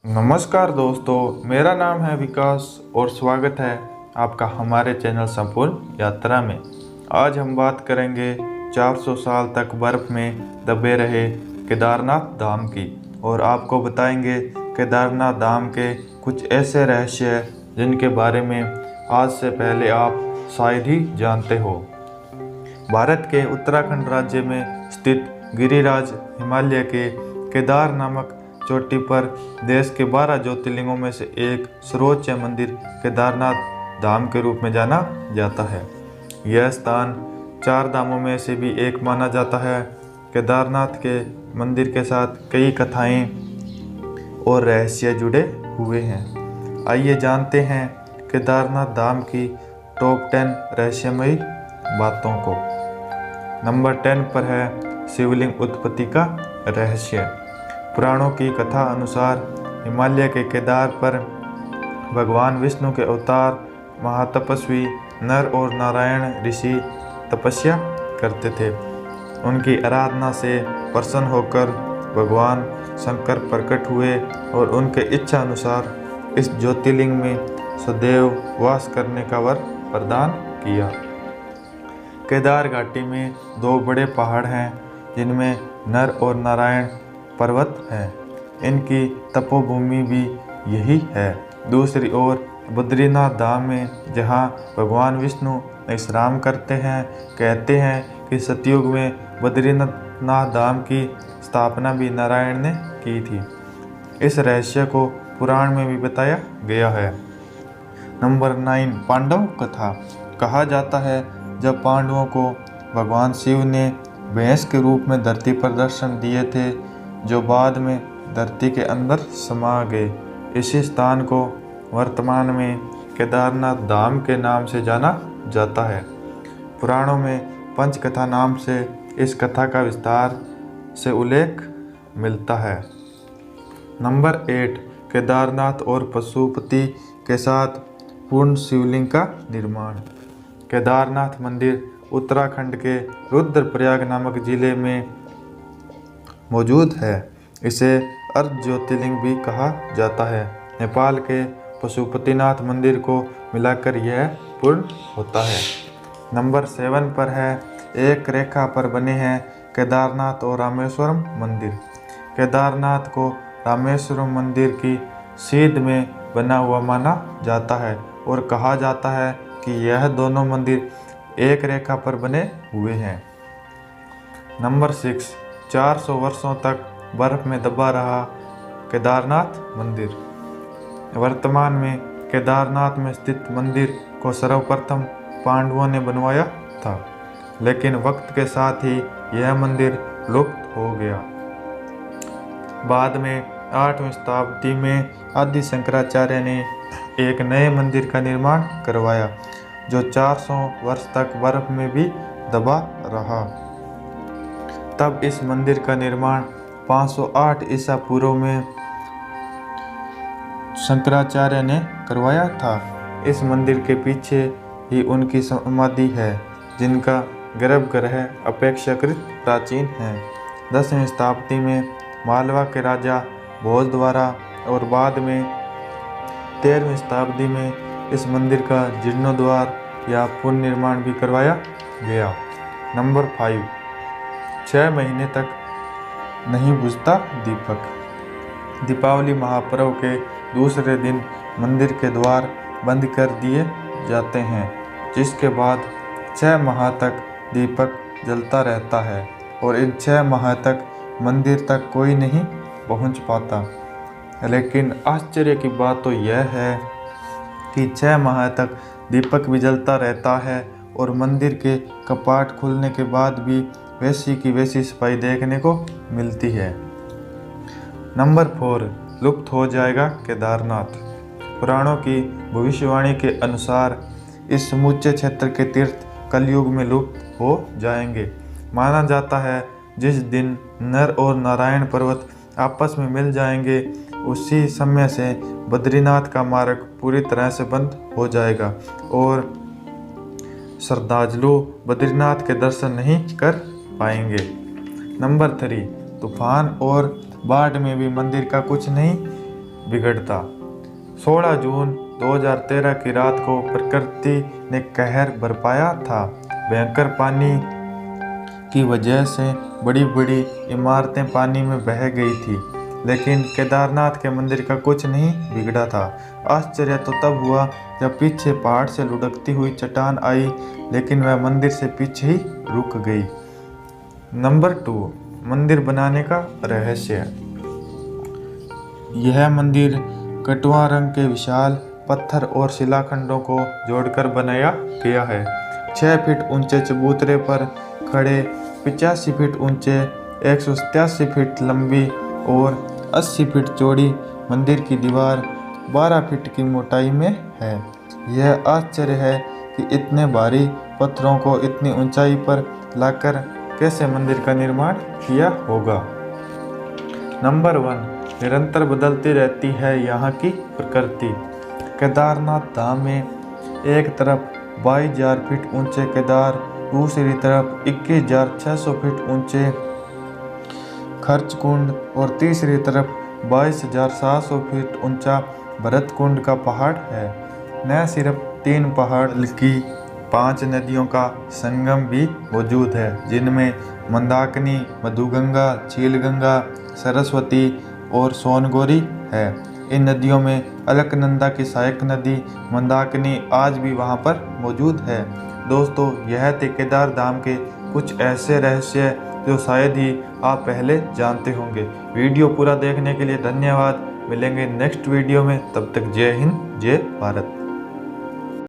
नमस्कार दोस्तों, मेरा नाम है विकास और स्वागत है आपका हमारे चैनल संपूर्ण यात्रा में। आज हम बात करेंगे 400 साल तक बर्फ में दबे रहे केदारनाथ धाम की और आपको बताएंगे केदारनाथ धाम के कुछ ऐसे रहस्य जिनके बारे में आज से पहले आप शायद ही जानते हो। भारत के उत्तराखंड राज्य में स्थित गिरिराज हिमालय के केदार नामक चोटी पर देश के 12 ज्योतिर्लिंगों में से एक सर्वोच्च मंदिर केदारनाथ धाम के रूप में जाना जाता है। यह स्थान 4 धामों में से भी एक माना जाता है। केदारनाथ के मंदिर के साथ कई कथाएं और रहस्य जुड़े हुए हैं। आइए जानते हैं केदारनाथ धाम की टॉप 10 रहस्यमयी बातों को। नंबर 10 पर है शिवलिंग उत्पत्ति का रहस्य। पुराणों की कथा अनुसार हिमालय के केदार पर भगवान विष्णु के अवतार महातपस्वी नर और नारायण ऋषि तपस्या करते थे। उनकी आराधना से प्रसन्न होकर भगवान शंकर प्रकट हुए और उनके इच्छा अनुसार इस ज्योतिर्लिंग में सदैव वास करने का वर प्रदान किया। केदार घाटी में 2 बड़े पहाड़ हैं जिनमें नर और नारायण पर्वत हैं। इनकी तपोभूमि भी यही है। दूसरी ओर बद्रीनाथ धाम में जहाँ भगवान विष्णु विश्राम करते हैं, कहते हैं कि सतयुग में बद्रीनाथ धाम की स्थापना भी नारायण ने की थी। इस रहस्य को पुराण में भी बताया गया है। नंबर 9 पांडव कथा। कहा जाता है जब पांडवों को भगवान शिव ने भैंस के रूप में धरती पर दर्शन दिए थे, जो बाद में धरती के अंदर समा गए। इसी स्थान को वर्तमान में केदारनाथ धाम के नाम से जाना जाता है। पुराणों में पंचकथा नाम से इस कथा का विस्तार से उल्लेख मिलता है। नंबर 8 केदारनाथ और पशुपति के साथ पूर्ण शिवलिंग का निर्माण। केदारनाथ मंदिर उत्तराखंड के रुद्रप्रयाग नामक जिले में मौजूद है। इसे अर्ध ज्योतिर्लिंग भी कहा जाता है। नेपाल के पशुपतिनाथ मंदिर को मिलाकर यह पूर्ण होता है। नंबर 7 पर है एक रेखा पर बने हैं केदारनाथ और रामेश्वरम मंदिर। केदारनाथ को रामेश्वरम मंदिर की सीध में बना हुआ माना जाता है और कहा जाता है कि यह दोनों मंदिर एक रेखा पर बने हुए हैं। नंबर 6 400 वर्षों तक बर्फ में दबा रहा केदारनाथ मंदिर। वर्तमान में केदारनाथ में स्थित मंदिर को सर्वप्रथम पांडवों ने बनवाया था, लेकिन वक्त के साथ ही यह मंदिर लुप्त हो गया। बाद में 8वीं शताब्दी में आदि शंकराचार्य ने एक नए मंदिर का निर्माण करवाया, जो 400 वर्ष तक बर्फ में भी दबा रहा। तब इस मंदिर का निर्माण 508 ईसा पूर्व में शंकराचार्य ने करवाया था। इस मंदिर के पीछे ही उनकी समाधि है, जिनका गर्भगृह अपेक्षाकृत प्राचीन है। 10वीं शताब्दी में मालवा के राजा भोज द्वारा और बाद में 13वीं शताब्दी में इस मंदिर का जीर्णोद्धार या पुनर्निर्माण भी करवाया गया। नंबर 5 6 महीने तक नहीं बुझता दीपक। दीपावली महापर्व के दूसरे दिन मंदिर के द्वार बंद कर दिए जाते हैं, जिसके बाद 6 माह तक दीपक जलता रहता है और इन 6 माह तक मंदिर तक कोई नहीं पहुंच पाता। लेकिन आश्चर्य की बात तो यह है कि 6 माह तक दीपक भी जलता रहता है और मंदिर के कपाट खुलने के बाद भी वैसी की वैसी सफाई देखने को मिलती है। नंबर 4 लुप्त हो जाएगा केदारनाथ। पुराणों की भविष्यवाणी के अनुसार इस समूचे क्षेत्र के तीर्थ कलयुग में लुप्त हो जाएंगे। माना जाता है जिस दिन नर और नारायण पर्वत आपस में मिल जाएंगे, उसी समय से बद्रीनाथ का मार्ग पूरी तरह से बंद हो जाएगा और श्रद्धालु बद्रीनाथ के दर्शन नहीं कर पाएंगे। नंबर 3 तूफान और बाढ़ में भी मंदिर का कुछ नहीं बिगड़ता। 16 जून 2013 की रात को प्रकृति ने कहर बरपाया था। भयंकर पानी की वजह से बड़ी बड़ी इमारतें पानी में बह गई थी, लेकिन केदारनाथ के मंदिर का कुछ नहीं बिगड़ा था। आश्चर्य तो तब हुआ जब पीछे पहाड़ से लुढ़कती हुई चट्टान आई, लेकिन वह मंदिर से पीछे ही रुक गई। नंबर 2, मंदिर बनाने का रहस्य। यह मंदिर कटुआ रंग के विशाल पत्थर और शिलाखंडों को जोड़कर बनाया गया है। 6 फीट ऊंचे चबूतरे पर खड़े 85 फीट ऊंचे, 187 फीट लंबी और 80 फीट चौड़ी मंदिर की दीवार 12 फीट की मोटाई में है। यह आश्चर्य है कि इतने भारी पत्थरों को इतनी ऊंचाई पर लाकर कैसे मंदिर का निर्माण किया होगा। नंबर 1, निरंतर बदलती रहती है यहाँ की प्रकृति। केदारनाथ धाम में एक तरफ 22,000 फीट ऊंचे केदार, दूसरी तरफ 21,600 फीट ऊंचे खर्च कुंड और तीसरी तरफ 22,700 फीट ऊंचा भरत कुंड का पहाड़ है। न सिर्फ 3 पहाड़ बल्कि 5 नदियों का संगम भी मौजूद है, जिनमें मंदाकिनी, मधुगंगा, झीलगंगा, सरस्वती और सोनगौरी है। इन नदियों में अलकनंदा की सहायक नदी मंदाकिनी आज भी वहां पर मौजूद है। दोस्तों, यह थे केदार धाम के कुछ ऐसे रहस्य जो शायद ही आप पहले जानते होंगे। वीडियो पूरा देखने के लिए धन्यवाद। मिलेंगे नेक्स्ट वीडियो में, तब तक जय हिंद, जय भारत।